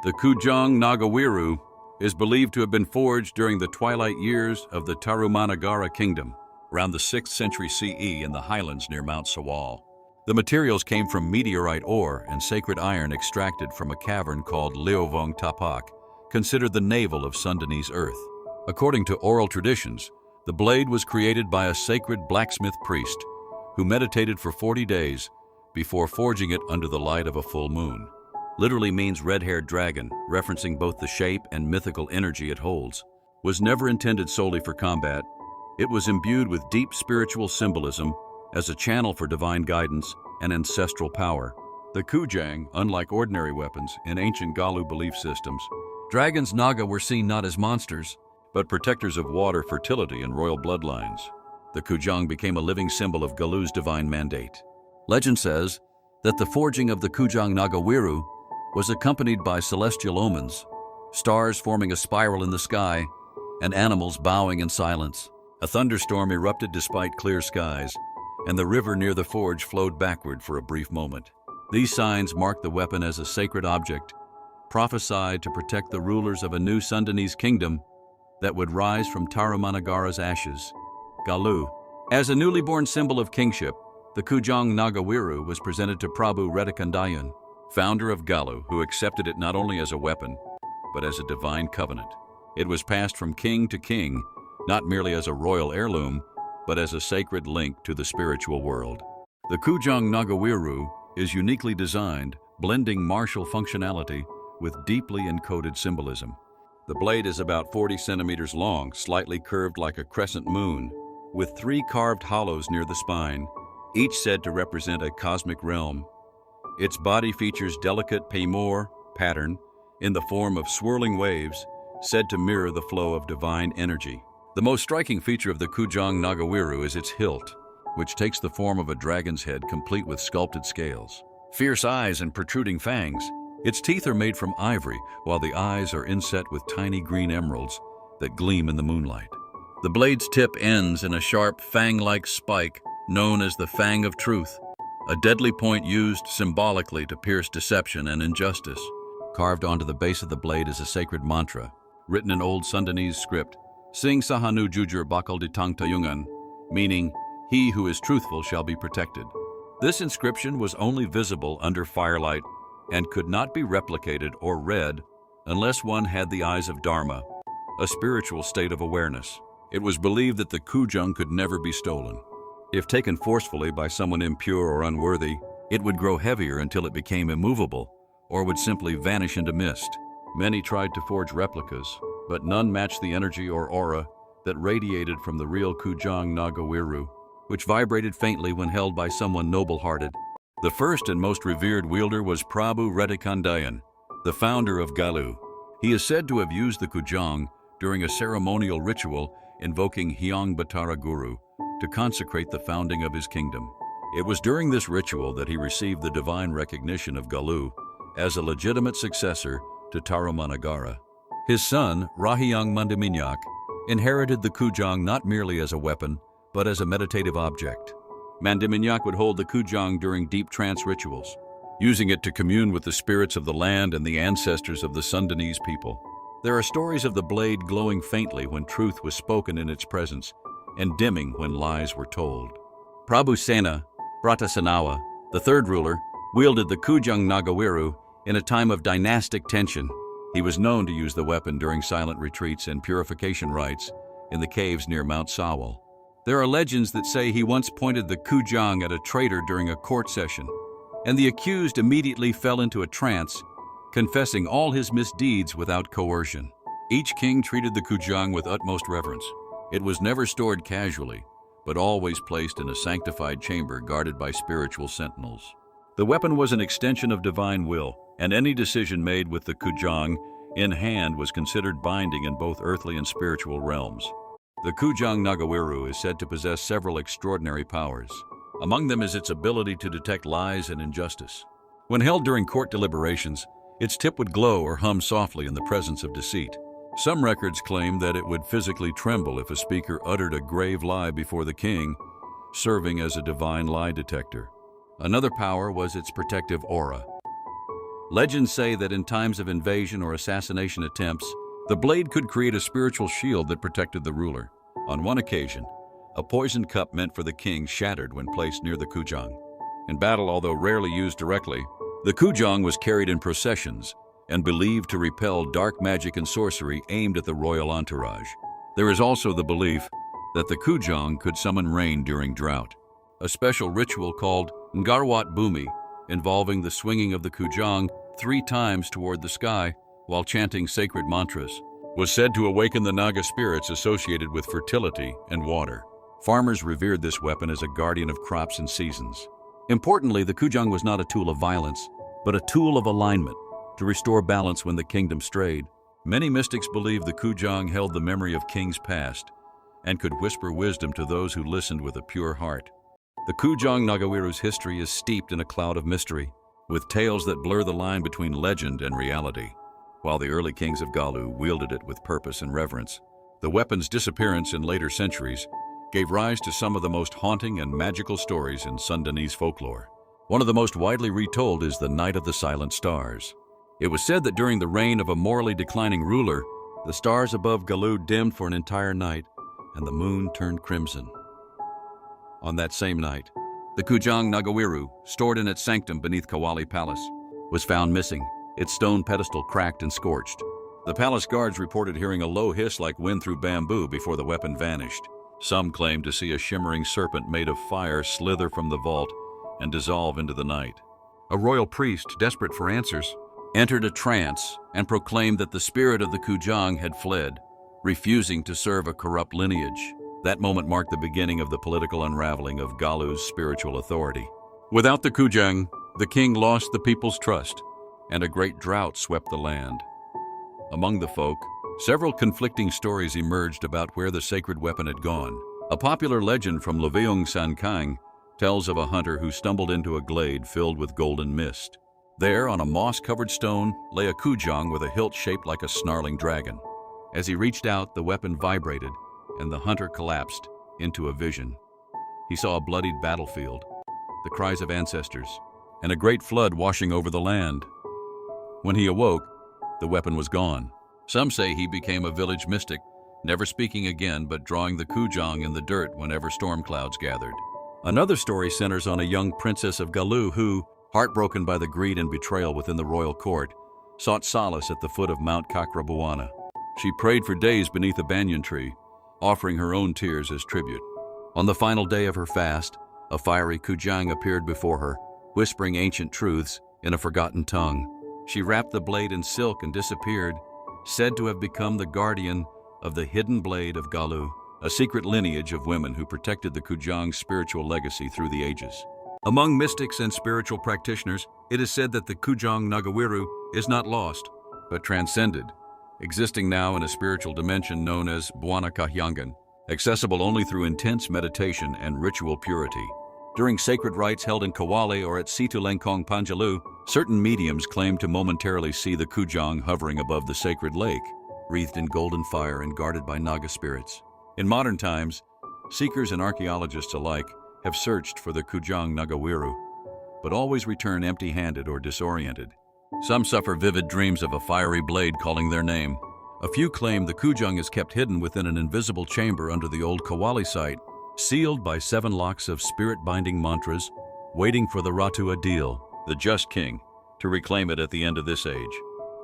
The Kujang Nagawiru is believed to have been forged during the twilight years of the Tarumanagara kingdom, around the 6th century CE in the highlands near Mount Sawal. The materials came from meteorite ore and sacred iron extracted from a cavern called Liovong Tapak, considered the navel of Sundanese earth. According to oral traditions, the blade was created by a sacred blacksmith priest who meditated for 40 days before forging it under the light of a full moon. Literally means red-haired dragon, referencing both the shape and mythical energy it holds. Was never intended solely for combat. It was imbued with deep spiritual symbolism as a channel for divine guidance and ancestral power. The Kujang, unlike ordinary weapons in ancient Galuh belief systems, dragons Naga were seen not as monsters, but protectors of water, fertility, and royal bloodlines. The Kujang became a living symbol of Galuh's divine mandate. Legend says that the forging of the Kujang Nagawiru was accompanied by celestial omens, stars forming a spiral in the sky, and animals bowing in silence. A thunderstorm erupted despite clear skies, and the river near the forge flowed backward for a brief moment. These signs marked the weapon as a sacred object, prophesied to protect the rulers of a new Sundanese kingdom that would rise from Tarumanagara's ashes. Galuh. As a newly born symbol of kingship, the Kujang Nagawiru was presented to Prabhu Wretikandayun, founder of Galuh, who accepted it not only as a weapon, but as a divine covenant. It was passed from king to king, not merely as a royal heirloom, but as a sacred link to the spiritual world. The Kujang Nagawiru is uniquely designed, blending martial functionality with deeply encoded symbolism. The blade is about 40 centimeters long, slightly curved like a crescent moon, with 3 carved hollows near the spine, each said to represent a cosmic realm. Its body features delicate paymor pattern in the form of swirling waves, said to mirror the flow of divine energy. The most striking feature of the Kujang Nagawiru is its hilt, which takes the form of a dragon's head complete with sculpted scales, fierce eyes, and protruding fangs. Its teeth are made from ivory, while the eyes are inset with tiny green emeralds that gleam in the moonlight. The blade's tip ends in a sharp fang-like spike known as the Fang of Truth, a deadly point used symbolically to pierce deception and injustice. Carved onto the base of the blade is a sacred mantra, written in Old Sundanese script, Sing Sahanu Jujur Bakal Ditang Tayungan, meaning, "He who is truthful shall be protected." This inscription was only visible under firelight and could not be replicated or read unless one had the eyes of Dharma, a spiritual state of awareness. It was believed that the Kujang could never be stolen. If taken forcefully by someone impure or unworthy, it would grow heavier until it became immovable, or would simply vanish into mist. Many tried to forge replicas, but none matched the energy or aura that radiated from the real Kujang Nagawiru, which vibrated faintly when held by someone noble-hearted. The first and most revered wielder was Prabhu Wretikandayun, the founder of Galuh. He is said to have used the Kujang during a ceremonial ritual invoking Hyang Batara Guru to consecrate the founding of his kingdom. It was during this ritual that he received the divine recognition of Galuh as a legitimate successor to Tarumanagara. His son, Rahyang Mandiminyak, inherited the Kujang not merely as a weapon, but as a meditative object. Mandiminyak would hold the Kujang during deep trance rituals, using it to commune with the spirits of the land and the ancestors of the Sundanese people. There are stories of the blade glowing faintly when truth was spoken in its presence, and dimming when lies were told. Prabhu Sena, Bratasenawa, the third ruler, wielded the Kujang Nagawiru in a time of dynastic tension. He was known to use the weapon during silent retreats and purification rites in the caves near Mount Sawal. There are legends that say he once pointed the Kujang at a traitor during a court session, and the accused immediately fell into a trance, confessing all his misdeeds without coercion. Each king treated the Kujang with utmost reverence. It was never stored casually, but always placed in a sanctified chamber guarded by spiritual sentinels. The weapon was an extension of divine will, and any decision made with the Kujang in hand was considered binding in both earthly and spiritual realms. The Kujang Nagawiru is said to possess several extraordinary powers. Among them is its ability to detect lies and injustice. When held during court deliberations, its tip would glow or hum softly in the presence of deceit. Some records claim that it would physically tremble if a speaker uttered a grave lie before the king, serving as a divine lie detector. Another power was its protective aura. Legends say that in times of invasion or assassination attempts, the blade could create a spiritual shield that protected the ruler. On one occasion, a poisoned cup meant for the king shattered when placed near the Kujang. In battle, although rarely used directly, the Kujang was carried in processions and believed to repel dark magic and sorcery aimed at the royal entourage. There is also the belief that the Kujang could summon rain during drought. A special ritual called Ngarwat Bumi, involving the swinging of the Kujang 3 times toward the sky while chanting sacred mantras, was said to awaken the Naga spirits associated with fertility and water. Farmers revered this weapon as a guardian of crops and seasons. Importantly, the Kujang was not a tool of violence, but a tool of alignment to restore balance when the kingdom strayed. Many mystics believe the Kujang held the memory of kings past and could whisper wisdom to those who listened with a pure heart. The Kujang Nagawiru's history is steeped in a cloud of mystery, with tales that blur the line between legend and reality. While the early kings of Galuh wielded it with purpose and reverence, the weapon's disappearance in later centuries gave rise to some of the most haunting and magical stories in Sundanese folklore. One of the most widely retold is the Night of the Silent Stars. It was said that during the reign of a morally declining ruler, the stars above Galuh dimmed for an entire night, and the moon turned crimson. On that same night, the Kujang Nagawiru, stored in its sanctum beneath Kawali Palace, was found missing, its stone pedestal cracked and scorched. The palace guards reported hearing a low hiss like wind through bamboo before the weapon vanished. Some claimed to see a shimmering serpent made of fire slither from the vault and dissolve into the night. A royal priest, desperate for answers, entered a trance and proclaimed that the spirit of the Kujang had fled, refusing to serve a corrupt lineage. That moment marked the beginning of the political unraveling of Galuh's spiritual authority. Without the Kujang, the king lost the people's trust, and a great drought swept the land. Among the folk, several conflicting stories emerged about where the sacred weapon had gone. A popular legend from Leveung Sankang tells of a hunter who stumbled into a glade filled with golden mist. There, on a moss-covered stone, lay a Kujang with a hilt shaped like a snarling dragon. As he reached out, the weapon vibrated, and the hunter collapsed into a vision. He saw a bloodied battlefield, the cries of ancestors, and a great flood washing over the land. When he awoke, the weapon was gone. Some say he became a village mystic, never speaking again but drawing the Kujang in the dirt whenever storm clouds gathered. Another story centers on a young princess of Galuh who, heartbroken by the greed and betrayal within the royal court, sought solace at the foot of Mount Kakrabuana. She prayed for days beneath a banyan tree, offering her own tears as tribute. On the final day of her fast, a fiery Kujang appeared before her, whispering ancient truths in a forgotten tongue. She wrapped the blade in silk and disappeared, said to have become the guardian of the hidden blade of Galuh, a secret lineage of women who protected the Kujang's spiritual legacy through the ages. Among mystics and spiritual practitioners, it is said that the Kujang Nagawiru is not lost, but transcended, existing now in a spiritual dimension known as Buana Kahyangan, accessible only through intense meditation and ritual purity. During sacred rites held in Kawali or at Situ Lengkong Panjalu, certain mediums claim to momentarily see the Kujang hovering above the sacred lake, wreathed in golden fire and guarded by Naga spirits. In modern times, seekers and archaeologists alike have searched for the Kujang Nagawiru, but always return empty-handed or disoriented. Some suffer vivid dreams of a fiery blade calling their name. A few claim the Kujang is kept hidden within an invisible chamber under the old Kawali site, sealed by 7 locks of spirit-binding mantras, waiting for the Ratu Adil, the just king, to reclaim it at the end of this age.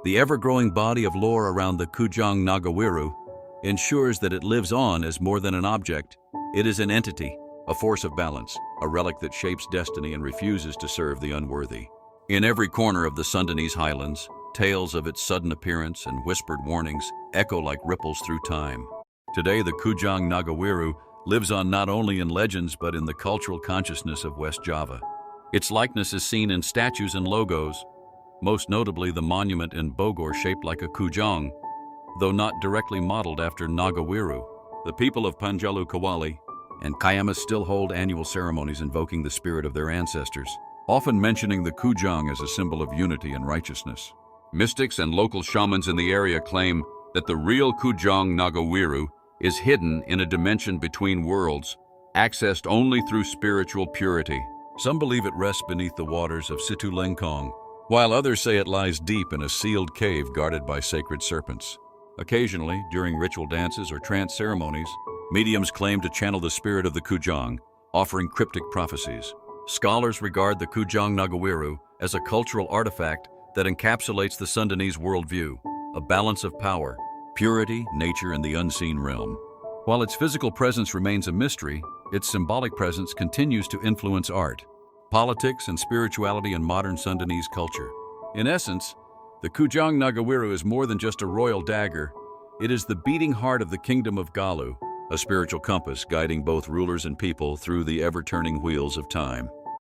The ever-growing body of lore around the Kujang Nagawiru ensures that it lives on as more than an object. It is an entity, a force of balance, a relic that shapes destiny and refuses to serve the unworthy. In every corner of the Sundanese highlands, tales of its sudden appearance and whispered warnings echo like ripples through time. Today, the Kujang Nagawiru lives on not only in legends but in the cultural consciousness of West Java. Its likeness is seen in statues and logos, most notably the monument in Bogor shaped like a Kujang, though not directly modeled after Nagawiru. The people of Panjalu Kawali and Kayamas still hold annual ceremonies invoking the spirit of their ancestors, often mentioning the Kujang as a symbol of unity and righteousness. Mystics and local shamans in the area claim that the real Kujang Nagawiru is hidden in a dimension between worlds, accessed only through spiritual purity. Some believe it rests beneath the waters of Situ Lengkong, while others say it lies deep in a sealed cave guarded by sacred serpents. Occasionally, during ritual dances or trance ceremonies, mediums claim to channel the spirit of the Kujang, offering cryptic prophecies. Scholars regard the Kujang Nagawiru as a cultural artifact that encapsulates the Sundanese worldview, a balance of power, purity, nature, and the unseen realm. While its physical presence remains a mystery, its symbolic presence continues to influence art, politics, and spirituality in modern Sundanese culture. In essence, the Kujang Nagawiru is more than just a royal dagger. It is the beating heart of the Kingdom of Galuh, a spiritual compass guiding both rulers and people through the ever-turning wheels of time.